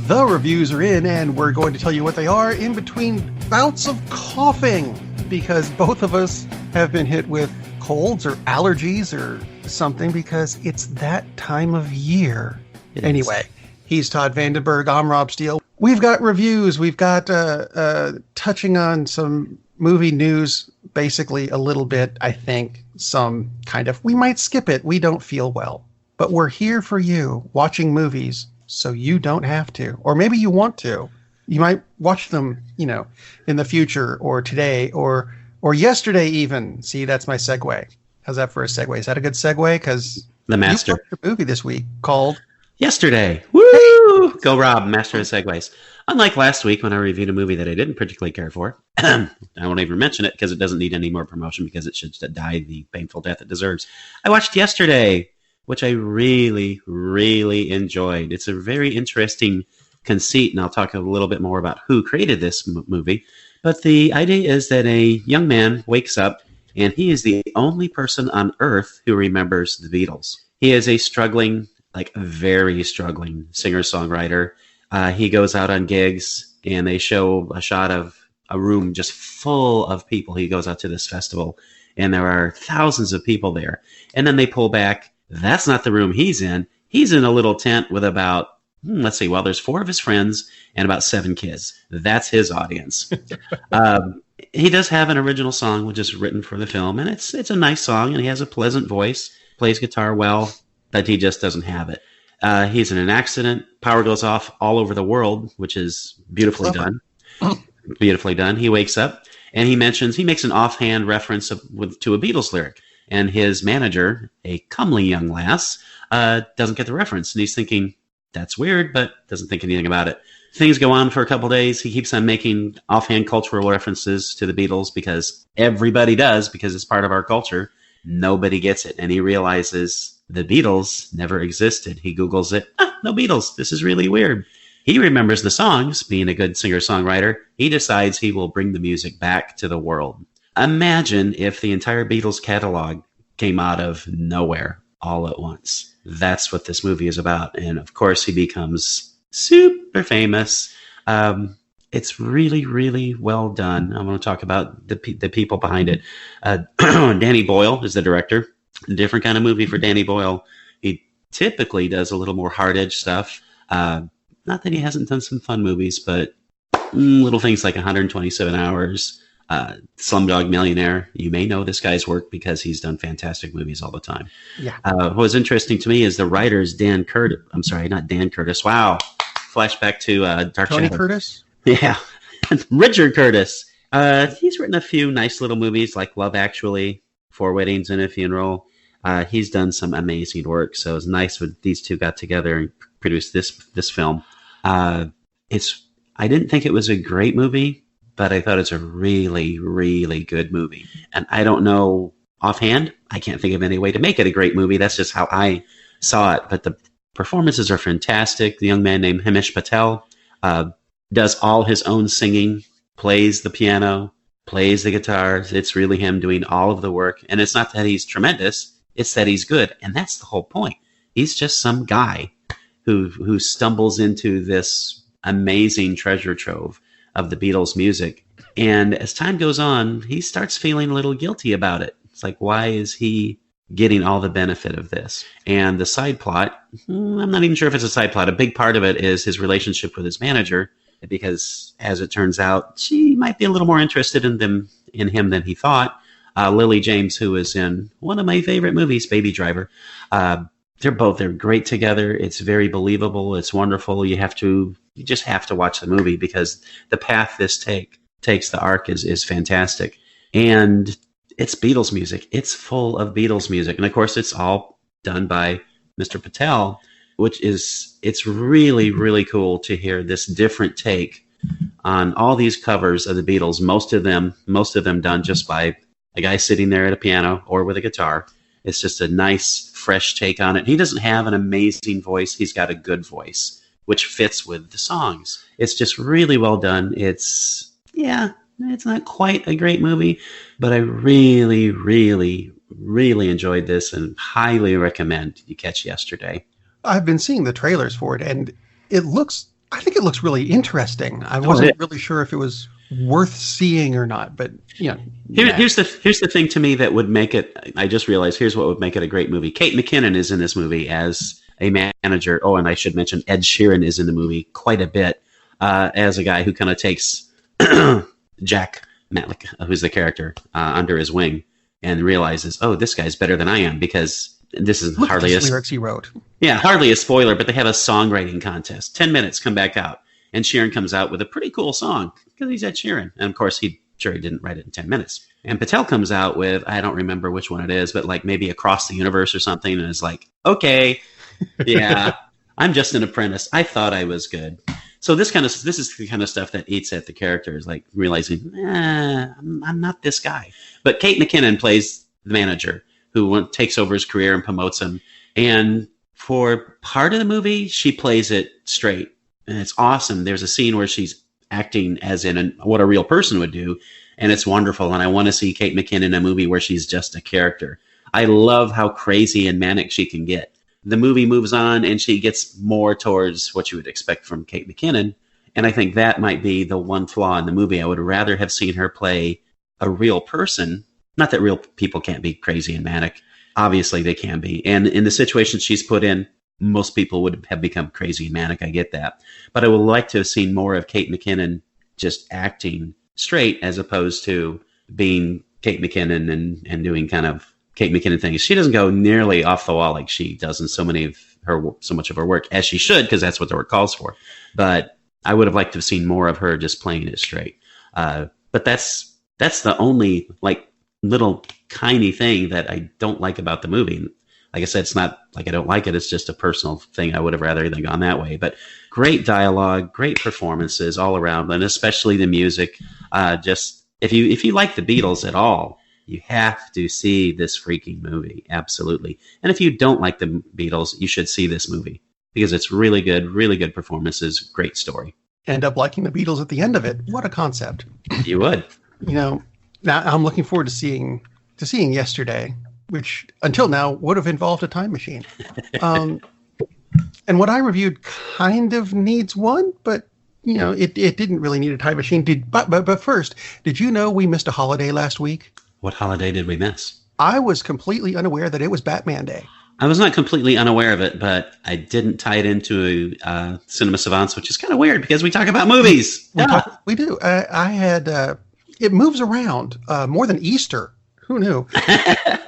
The reviews are in, and we're going to tell you what they are in between bouts of coughing, because both of us have been hit with colds or allergies or something, because it's that time of year. Anyway, he's Todd Vandenberg. I'm Rob Steele. We've got reviews. We've got touching on some movie news, basically a little bit, I think. Some kind of, we might skip it. We don't feel well. But we're here for you, watching movies, so you don't have to. Or maybe you want to. You might watch them, in the future, or today, or yesterday even. See, that's my segue. How's that for a segue? Is that a good segue? Because The Master. You watched a movie this week called Yesterday. Woo! Go Rob, Master of Segways. Unlike last week when I reviewed a movie that I didn't particularly care for, I won't even mention it because it doesn't need any more promotion because it should die the painful death it deserves. I watched Yesterday, which I really, really enjoyed. It's a very interesting conceit, and I'll talk a little bit more about who created this movie. But the idea is that a young man wakes up, and he is the only person on Earth who remembers the Beatles. He is a struggling, very struggling singer-songwriter. He goes out on gigs, and they show a shot of a room just full of people. He goes out to this festival, and there are thousands of people there. And then they pull back. That's not the room he's in. He's in a little tent with about, there's 4 of his friends and about 7 kids. That's his audience. He does have an original song, which is written for the film, and it's a nice song, and he has a pleasant voice, plays guitar well, but he just doesn't have it. He's in an accident. Power goes off all over the world, which is beautifully done. Beautifully done. He wakes up, and he makes an offhand reference to a Beatles lyric. And his manager, a comely young lass, doesn't get the reference. And he's thinking, that's weird, but doesn't think anything about it. Things go on for a couple days. He keeps on making offhand cultural references to the Beatles because everybody does, because it's part of our culture. Nobody gets it. And he realizes the Beatles never existed. He Googles it. No Beatles. This is really weird. He remembers the songs. Being a good singer-songwriter, he decides he will bring the music back to the world. Imagine if the entire Beatles catalog came out of nowhere all at once. That's what this movie is about. And of course, he becomes super famous. It's really, really well done. I'm going to talk about the people behind it. Danny Boyle is the director. A different kind of movie for Danny Boyle. He typically does a little more hard-edged stuff. Not that he hasn't done some fun movies, but little things like 127 Hours, Slumdog Millionaire. You may know this guy's work because he's done fantastic movies all the time. Yeah. What was interesting to me is the writer's Dan Curtis. I'm sorry, not Dan Curtis. Wow. Flashback to Dark Tony Shadow. Curtis? Yeah. Richard Curtis. He's written a few nice little movies like Love Actually, 4 Weddings and a Funeral. He's done some amazing work. So it's nice when these two got together and produced this film. I didn't think it was a great movie, but I thought it's a really, really good movie. And I don't know offhand, I can't think of any way to make it a great movie. That's just how I saw it. But the performances are fantastic. The young man named Himesh Patel does all his own singing, plays the piano, plays the guitar. It's really him doing all of the work. And it's not that he's tremendous, it's that he's good. And that's the whole point. He's just some guy who stumbles into this amazing treasure trove of the Beatles music. And as time goes on, he starts feeling a little guilty about it. It's like, why is he getting all the benefit of this? And the side plot, I'm not even sure if it's a side plot. A big part of it is his relationship with his manager, because as it turns out, she might be a little more interested in him than he thought. Lily James, who is in one of my favorite movies, Baby Driver. They're great together. It's very believable. It's wonderful. You just have to watch the movie because the path this takes, the arc is fantastic. And it's Beatles music. It's full of Beatles music. And of course, it's all done by Mr. Patel, it's really, really cool to hear this different take on all these covers of the Beatles. Most of them done just by a guy sitting there at a piano or with a guitar. It's just a nice, fresh take on it. He doesn't have an amazing voice. He's got a good voice, which fits with the songs. It's just really well done. It's not quite a great movie, but I really, really, really enjoyed this and highly recommend you catch Yesterday. I've been seeing the trailers for it, and it looks I think it looks really interesting. I wasn't really sure if it was worth seeing or not, but yeah. Here's the thing to me that would make it. I just realized here's what would make it a great movie. Kate McKinnon is in this movie as a manager. Oh, and I should mention Ed Sheeran is in the movie quite a bit as a guy who kind of takes Jack Matlick, who's the character, under his wing and realizes, oh, this guy's better than I am, because this is hardly lyrics he wrote. Yeah, hardly a spoiler, but they have a songwriting contest. 10 minutes, come back out. And Sheeran comes out with a pretty cool song because he's Ed Sheeran. And of course, he didn't write it in 10 minutes. And Patel comes out with, I don't remember which one it is, but like maybe Across the Universe or something. And is like, okay, yeah, I'm just an apprentice. I thought I was good. So this is the kind of stuff that eats at the characters, like realizing, I'm not this guy. But Kate McKinnon plays the manager who takes over his career and promotes him. And for part of the movie, she plays it straight. And it's awesome. There's a scene where she's acting as in what a real person would do. And it's wonderful. And I want to see Kate McKinnon in a movie where she's just a character. I love how crazy and manic she can get. The movie moves on and she gets more towards what you would expect from Kate McKinnon. And I think that might be the one flaw in the movie. I would rather have seen her play a real person. Not that real people can't be crazy and manic. Obviously they can be. And in the situation she's put in, most people would have become crazy and manic. I get that. But I would like to have seen more of Kate McKinnon just acting straight as opposed to being Kate McKinnon and doing kind of Kate McKinnon things. She doesn't go nearly off the wall like she does in so much of her work, as she should, because that's what the work calls for. But I would have liked to have seen more of her just playing it straight. But that's the only like little tiny thing that I don't like about the movie. Like I said, it's not like I don't like it. It's just a personal thing. I would have rather than gone that way. But great dialogue, great performances all around, and especially the music. Just if you like the Beatles at all, you have to see this freaking movie. Absolutely. And if you don't like the Beatles, you should see this movie because it's really good performances, great story. End up liking the Beatles at the end of it. What a concept. You would. Now I'm looking forward to seeing Yesterday, which until now would have involved a time machine. And what I reviewed kind of needs one, but it didn't really need a time machine. But first, did you know we missed a holiday last week? What holiday did we miss? I was completely unaware that it was Batman Day. I was not completely unaware of it, but I didn't tie it into Cinema Savants, which is kind of weird because we talk about movies. We do. I had it moves around more than Easter. Who knew?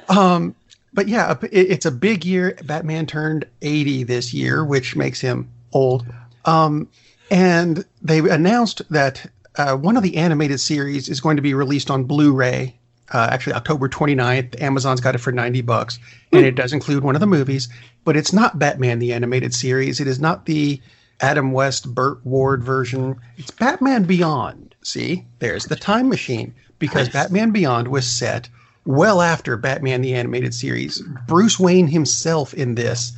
But yeah, it's a big year. Batman turned 80 this year, which makes him old. And they announced that one of the animated series is going to be released on Blu-ray. Actually, October 29th. Amazon's got it for $90, and it does include one of the movies. But it's not Batman the Animated Series. It is not the Adam West, Burt Ward version. It's Batman Beyond. See, there's the time machine, because nice. Batman Beyond was set well after Batman the Animated Series. Bruce Wayne himself in this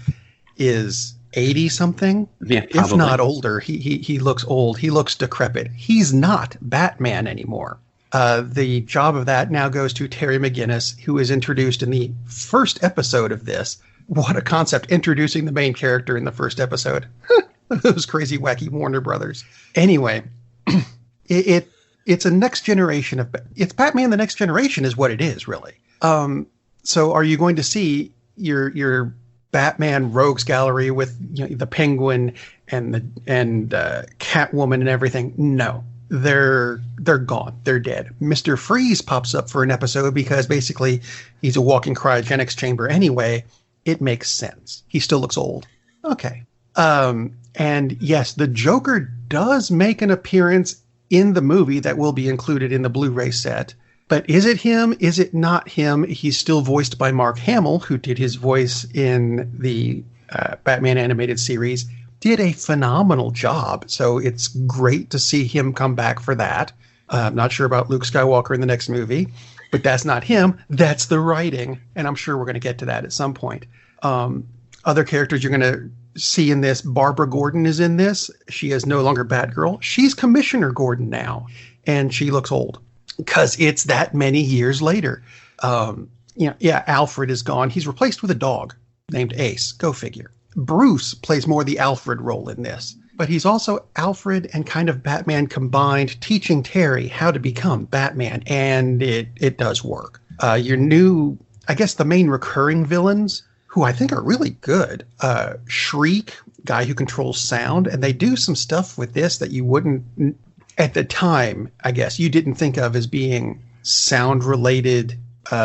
is 80-something, if not older. He looks old. He looks decrepit. He's not Batman anymore. The job of that now goes to Terry McGinnis, who is introduced in the first episode of this. What a concept, introducing the main character in the first episode. Those crazy, wacky Warner Brothers. Anyway, it's a next generation of... It's Batman the Next Generation is what it is, really. So are you going to see your Batman rogues gallery with the Penguin and Catwoman and everything? No. They're gone. They're dead. Mr. Freeze pops up for an episode because basically he's a walking cryogenics chamber anyway. It makes sense. He still looks old. Okay. And yes, the Joker does make an appearance in the movie that will be included in the Blu-ray set. But is it him? Is it not him? He's still voiced by Mark Hamill, who did his voice in the Batman animated series. Did a phenomenal job. So it's great to see him come back for that. I'm not sure about Luke Skywalker in the next movie, but that's not him. That's the writing. And I'm sure we're going to get to that at some point. Other characters you're going to see in this, Barbara Gordon is in this. She is no longer Batgirl. She's Commissioner Gordon now. And she looks old because it's that many years later. Alfred is gone. He's replaced with a dog named Ace. Go figure. Bruce plays more the Alfred role in this. but he's also Alfred and kind of Batman combined, teaching Terry how to become Batman, and it does work. Your new, I guess the main recurring villains, who I think are really good, Shriek, guy who controls sound, and they do some stuff with this that you wouldn't, at the time, I guess, you didn't think of as being sound-related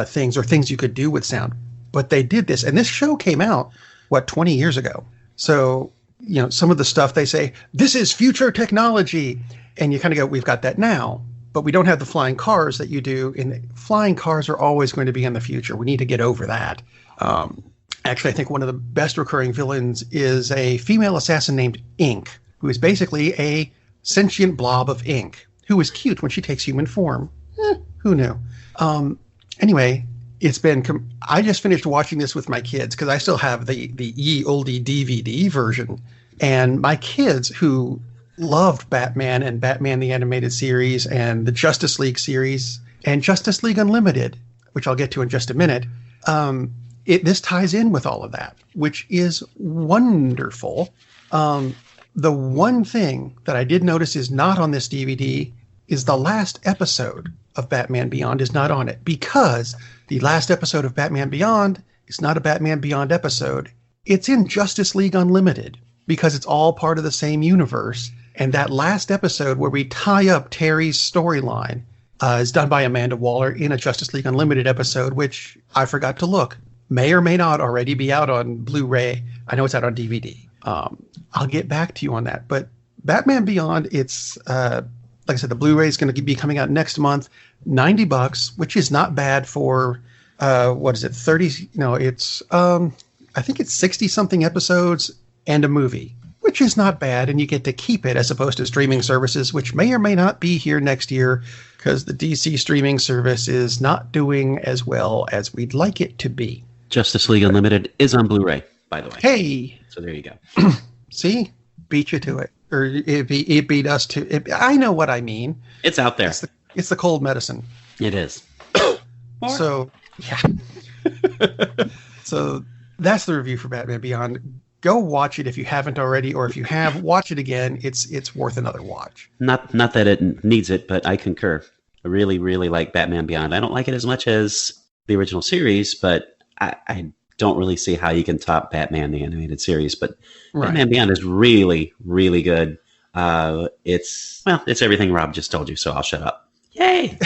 things or things you could do with sound. But they did this, and this show came out, 20 years ago. So, some of the stuff they say, this is future technology, and you kind of go, we've got that now, but we don't have the flying cars that you do, and flying cars are always going to be in the future. We need to get over that. Actually, I think one of the best recurring villains is a female assassin named Ink, who is basically a sentient blob of ink, who is cute when she takes human form. Who knew? Anyway, it's been... I just finished watching this with my kids, because I still have the ye olde DVD version. And my kids, who loved Batman and Batman the Animated Series and the Justice League series and Justice League Unlimited, which I'll get to in just a minute, this ties in with all of that, which is wonderful. The one thing that I did notice is not on this DVD is the last episode of Batman Beyond is not on it, because the last episode of Batman Beyond is not a Batman Beyond episode. It's in Justice League Unlimited, because it's all part of the same universe. And that last episode where we tie up Terry's storyline is done by Amanda Waller in a Justice League Unlimited episode, which I forgot to look. May or may not already be out on Blu-ray. I know it's out on DVD. I'll get back to you on that. But Batman Beyond, it's, like I said, the Blu-ray is going to be coming out next month. $90, which is not bad for, what is it, 30? No, it's, I think it's 60-something episodes and a movie, which is not bad. And you get to keep it as opposed to streaming services, which may or may not be here next year, because the DC streaming service is not doing as well as we'd like it to be. Justice League Unlimited is on Blu-ray, by the way. Hey! So there you go. See? Beat you to it. Or it beat us to it. I know what I mean. It's out there. It's the cold medicine. It is. So, yeah. So that's the review for Batman Beyond. Go watch it if you haven't already, or if you have, watch it again. It's worth another watch. Not that it needs it, but I concur. I really, really like Batman Beyond. I don't like it as much as the original series, but I don't really see how you can top Batman the Animated Series. But right. Batman Beyond is really, really good. It's everything Rob just told you, so I'll shut up. Yay!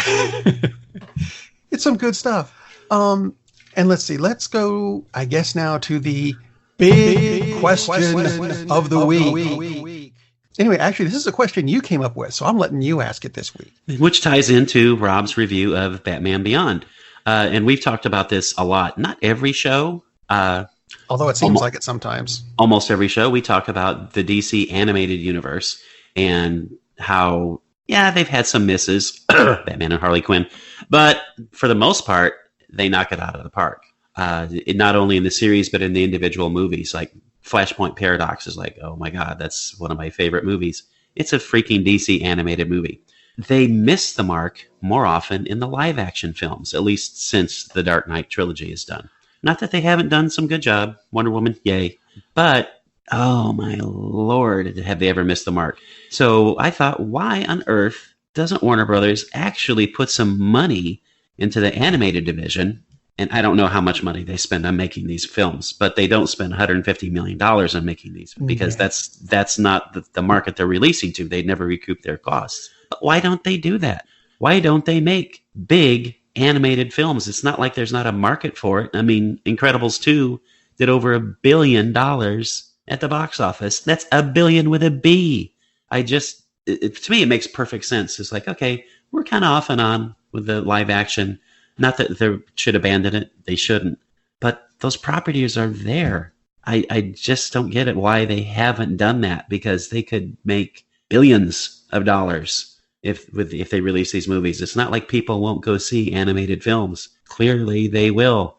It's some good stuff. And let's see. Let's go, I guess, now to the big question of the week. Anyway, actually, this is a question you came up with, so I'm letting you ask it this week. Which ties into Rob's review of Batman Beyond. And we've talked about this a lot. Not every show. Although it seems like it sometimes. Almost every show, we talk about the DC animated universe and how, they've had some misses, Batman and Harley Quinn. But for the most part, they knock it out of the park. Not only in the series, but in the individual movies. Like Flashpoint Paradox is like, oh my God, that's one of my favorite movies. It's a freaking DC animated movie. They miss the mark more often in the live action films, at least since the Dark Knight trilogy is done. Not that they haven't done some good job. Wonder Woman, yay. But, oh my Lord, have they ever missed the mark. So I thought, why on earth doesn't Warner Brothers actually put some money into the animated division? And I don't know how much money they spend on making these films, but they don't spend $150 million on making these because that's not the market they're releasing to. They'd never recoup their costs. But why don't they do that? Why don't they make big animated films? It's not like there's not a market for it. I mean, Incredibles 2 did over $1 billion at the box office. That's $1 billion with a B. To me, it makes perfect sense. It's like, okay, we're kind of off and on with the live action. Not that they should abandon it. They shouldn't. But those properties are there. I just don't get it why they haven't done that, because they could make billions of dollars if they release these movies. It's not like people won't go see animated films. Clearly they will.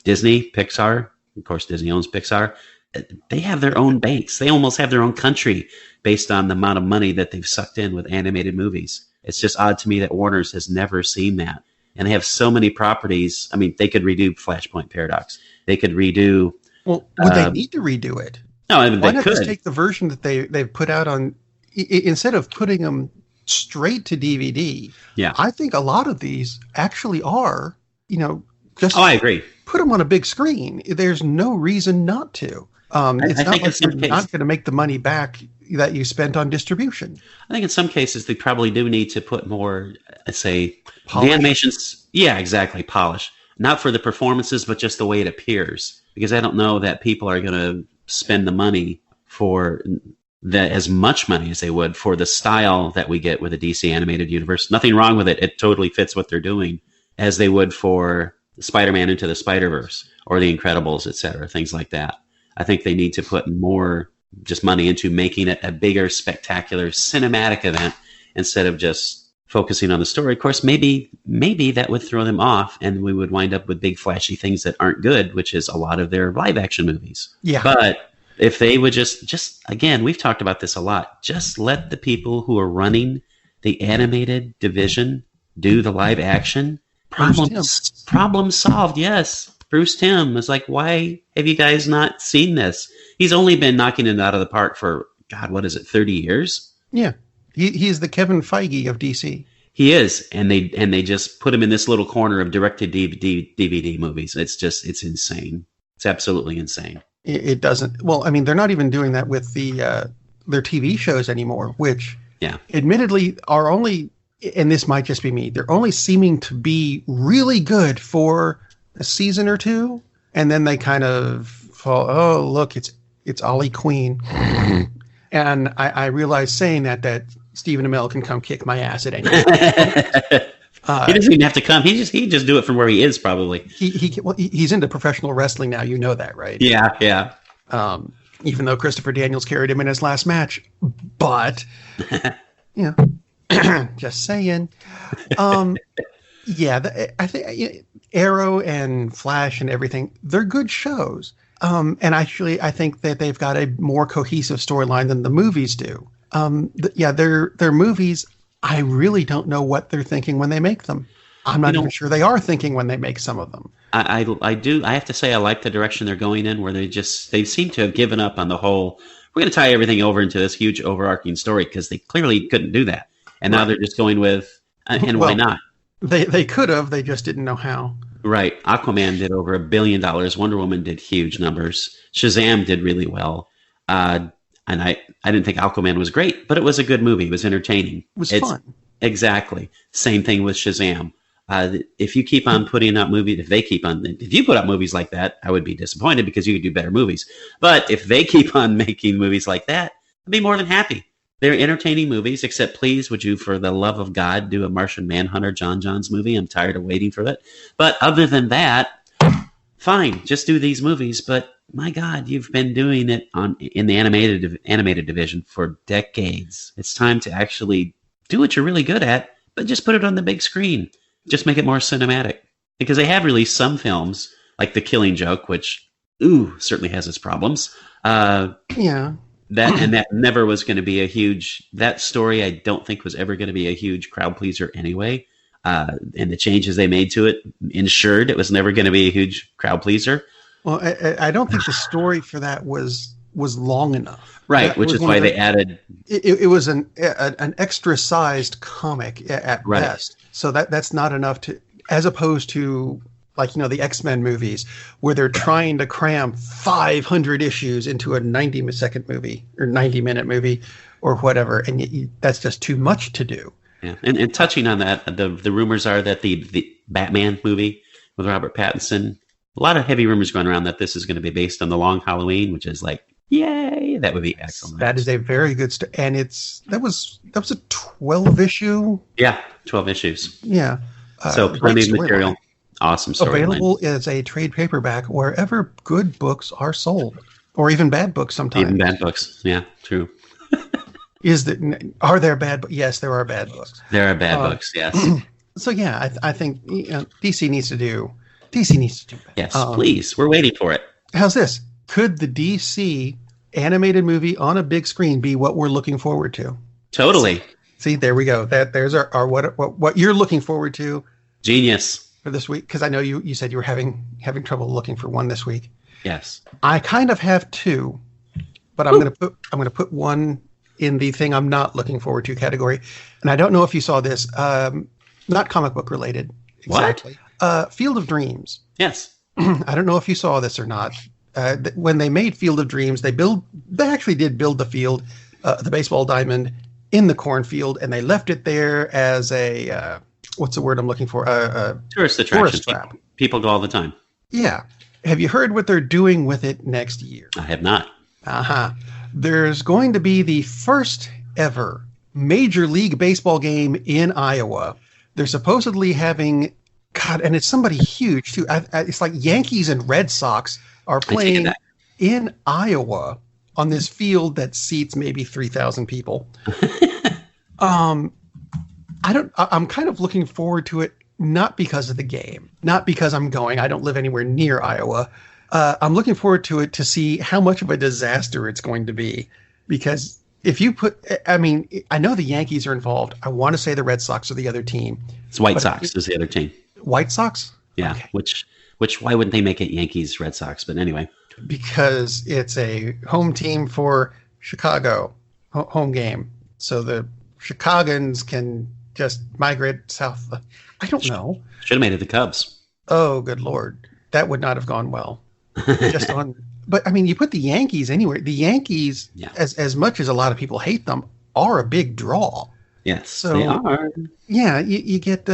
Disney, Pixar, of course Disney owns Pixar, they have their own banks. They almost have their own country based on the amount of money that they've sucked in with animated movies. It's just odd to me that Warner's has never seen that. And they have so many properties. I mean, they could redo Flashpoint Paradox. They could redo... Well, would they need to redo it? No, I mean, Why they not could. just take the version that they've put out on, instead of putting them straight to DVD? Yeah. I think a lot of these actually are, just Oh, I agree. put them on a big screen. There's no reason not to. It's I not think in like you're some not cases, going to make the money back that you spent on distribution. I think in some cases they probably do need to put more, say, Polish? the animations. Yeah, exactly, polish. Not for the performances, but just the way it appears. Because I don't know that people are going to spend the money for that as much money as they would for the style that we get with the DC animated universe. Nothing wrong with it; it totally fits what they're doing, as they would for Spider-Man Into the Spider-Verse or The Incredibles, etc., things like that. I think they need to put more just money into making it a bigger, spectacular cinematic event instead of just focusing on the story. Of course, maybe that would throw them off and we would wind up with big flashy things that aren't good, which is a lot of their live action movies. Yeah. But if they would just again, we've talked about this a lot, just let the people who are running the animated division do the live action. Problem solved, yes. Bruce Timm is like, why have you guys not seen this? He's only been knocking it out of the park for, God, what is it, 30 years? Yeah. He's the Kevin Feige of DC. He is, and they just put him in this little corner of directed DVD movies. It's insane. It's absolutely insane. It doesn't. Well, I mean, they're not even doing that with their TV shows anymore, which, admittedly, are only, and this might just be me, they're only seeming to be really good for a season or two, and then they kind of fall. Oh, look, it's Ollie Queen, and I realize saying that Stephen Amell can come kick my ass at any time. He doesn't even have to come. He just do it from where he is, probably. He's into professional wrestling now. You know that, right? Yeah. Even though Christopher Daniels carried him in his last match, but just saying. I think Arrow and Flash and everything, they're good shows. And actually, I think that they've got a more cohesive storyline than the movies do. Their movies, I really don't know what they're thinking when they make them. I'm not even sure they are thinking when they make some of them. I have to say I like the direction they're going in, where they seem to have given up on the whole, we're going to tie everything over into this huge overarching story, because they clearly couldn't do that. And now they're just going with, why not? They could have, they just didn't know how. Right. Aquaman did over $1 billion. Wonder Woman did huge numbers. Shazam did really well. And I didn't think Aquaman was great, but it was a good movie. It was entertaining. It was fun. Exactly. Same thing with Shazam. If you keep on putting out movies, if you put out movies like that, I would be disappointed, because you could do better movies. But if they keep on making movies like that, I'd be more than happy. They're entertaining movies, except please, would you, for the love of God, do a Martian Manhunter John Johns movie? I'm tired of waiting for it. But other than that, fine, just do these movies. But my God, you've been doing it in the animated division for decades. It's time to actually do what you're really good at, but just put it on the big screen. Just make it more cinematic. Because they have released some films, like The Killing Joke, which, certainly has its problems. That never was going to be that story I don't think was ever going to be a huge crowd pleaser anyway. And the changes they made to it ensured it was never going to be a huge crowd pleaser. Well, I don't think the story for that was long enough. Right, which is why they added... It was an extra-sized comic at best. So that's not enough to... As opposed to, like, the X-Men movies, where they're trying to cram 500 issues into a 90-second movie, or 90-minute movie, or whatever, and that's just too much to do. Yeah, and touching on that, the rumors are that the Batman movie with Robert Pattinson, a lot of heavy rumors going around that this is going to be based on The Long Halloween, which is like, yay, that would be excellent. That is a very good story, and that was a 12-issue. Yeah, 12 issues. Yeah, so plenty of material. Awesome story. Available as a trade paperback wherever good books are sold, or even bad books sometimes. Even bad books, yeah, true. Are there bad books? Yes, there are bad books. There are bad books, yes. So yeah, I think DC needs to do better. Yes, please. We're waiting for it. How's this? Could the DC animated movie on a big screen be what we're looking forward to? Totally. See, there we go. There's our what you're looking forward to. Genius. For this week, because I know you said you were having trouble looking for one this week. Yes. I kind of have two, but I'm gonna put one in the thing I'm not looking forward to category. And I don't know if you saw this. Not comic book related. Exactly. What? Field of Dreams. Yes. I don't know if you saw this or not. When they made Field of Dreams, they actually did build the field, the baseball diamond in the cornfield, and they left it there as a what's the word I'm looking for? Tourist attraction. Trap. People go all the time. Yeah. Have you heard what they're doing with it next year? I have not. There's going to be the first ever Major League Baseball game in Iowa. They're supposedly having, God, and it's somebody huge too. It's like Yankees and Red Sox are playing in Iowa on this field that seats maybe 3,000 people. I'm kind of looking forward to it, not because of the game, not because I'm going. I don't live anywhere near Iowa. I'm looking forward to it to see how much of a disaster it's going to be. Because if you I know the Yankees are involved. I want to say the Red Sox are the other team. It's White Sox is the other team. White Sox? Yeah. Okay. Which why wouldn't they make it Yankees, Red Sox? But anyway. Because it's a home team for Chicago, home game. So the Chicagoans can just migrate south. I don't know. Should have made it the Cubs. Oh, good Lord. That would not have gone well. But I mean, you put the Yankees anywhere. The Yankees, as much as a lot of people hate them, are a big draw. Yes, so, they are. Yeah, you get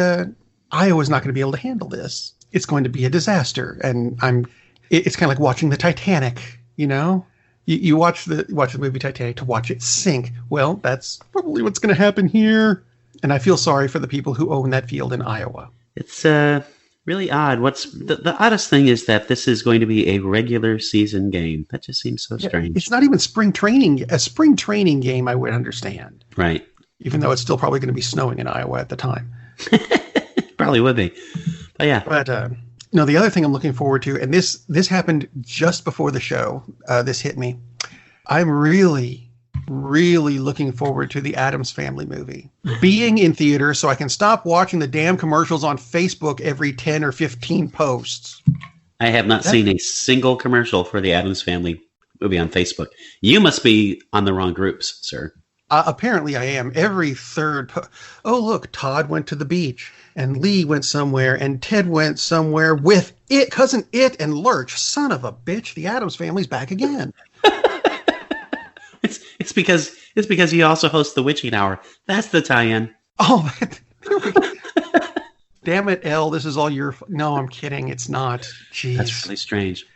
Iowa's not going to be able to handle this. It's going to be a disaster, and it's kind of like watching the Titanic. You know, you watch the movie Titanic to watch it sink. Well, that's probably what's going to happen here. And I feel sorry for the people who own that field in Iowa. It's really odd. What's the oddest thing is that this is going to be a regular season game. That just seems so strange. It's not even spring training. A spring training game, I would understand. Right. Even though it's still probably going to be snowing in Iowa at the time. Probably would be. But yeah. But no, the other thing I'm looking forward to, and this happened just before the show. This hit me. I'm really looking forward to the Addams Family movie being in theater so I can stop watching the damn commercials on Facebook every 10 or 15 posts. I have not seen a single commercial for the Addams Family movie on Facebook. You must be on the wrong groups, sir. Apparently I am. Every third. Oh, look, Todd went to the beach and Lee went somewhere and Ted went somewhere with cousin It and Lurch. Son of a bitch. The Addams Family's back again. It's because you also host the Witching Hour. That's the tie-in. Oh, there we go. Damn it, Elle. This is all your. No, I'm kidding. It's not. Jeez. That's really strange.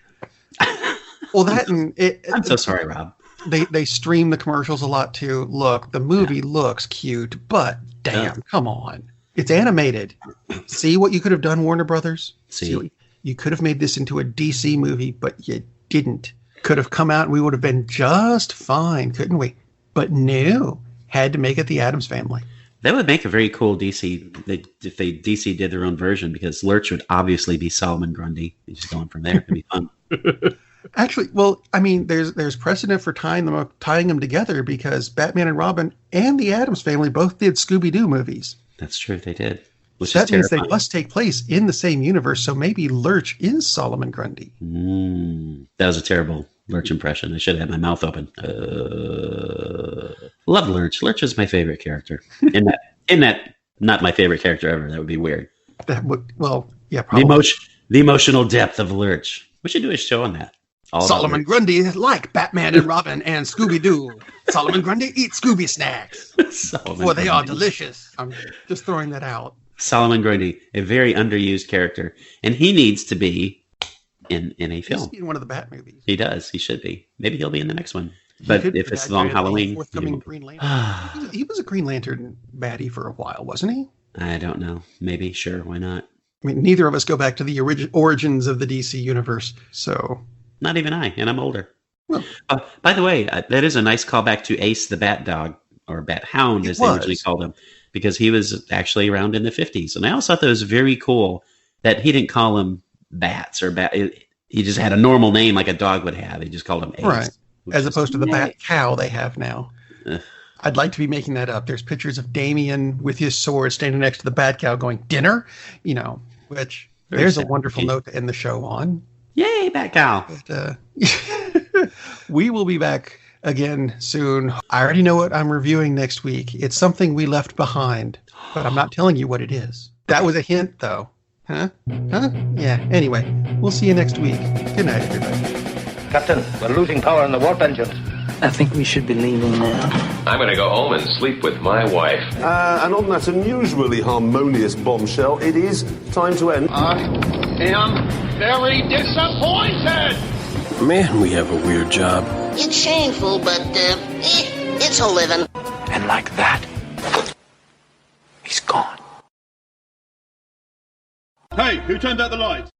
Well, that and it. I'm so sorry, Rob. They stream the commercials a lot too. Look, the movie looks cute, but damn, come on. It's animated. See what you could have done, Warner Brothers? See, you could have made this into a DC movie, but you didn't. Could have come out and we would have been just fine, couldn't we? But no, had to make it the Addams Family. That would make a very cool DC if DC did their own version, because Lurch would obviously be Solomon Grundy. He's just going from there. It'd be fun. Actually, well, I mean, there's precedent for tying them together because Batman and Robin and the Addams Family both did Scooby-Doo movies. That's true, they did. Which that means they must take place in the same universe, so maybe Lurch is Solomon Grundy. That was a terrible Lurch impression. I should have had my mouth open. Love Lurch. Lurch is my favorite character. In that, not my favorite character ever. That would be weird. That would, well, yeah, probably. The emotional depth of Lurch. We should do a show on that. Solomon Grundy, like Batman and Robin and Scooby-Doo. Solomon Grundy eats Scooby snacks. For they are delicious. I'm just throwing that out. Solomon Grundy, a very underused character, and he needs to be in a film. He's in one of the Bat movies. He does. He should be. Maybe he'll be in the next one. But if it's long Halloween, Green Lantern. He was a Green Lantern baddie for a while, wasn't he? I don't know. Maybe. Sure. Why not? I mean, neither of us go back to the origins of the DC universe, so. Not even I, and I'm older. Well, by the way, that is a nice callback to Ace the Bat Dog, or Bat Hound, as they originally called him, because he was actually around in the 50s. And I also thought that was very cool that he didn't call him Bats or Bat. He just had a normal name like a dog would have. He just called him Ace. Right. As opposed to the Bat Cow they have now. I'd like to be making that up. There's pictures of Damien with his sword standing next to the Bat Cow going, dinner? You know, which very there's a wonderful note to end the show on. Yay, Bat Cow. But, we will be back again soon. I already know what I'm reviewing next week. It's something we left behind, but I'm not telling you what it is. That was a hint, though. Huh? Yeah, anyway, we'll see you next week. Good night, everybody. Captain, we're losing power in the warp engines. I think we should be leaving now. I'm going to go home and sleep with my wife. And on that unusually harmonious bombshell, it is time to end. I am very disappointed! Man, we have a weird job. It's shameful, but, it's a living. And like that, he's gone. Hey, who turned out the lights?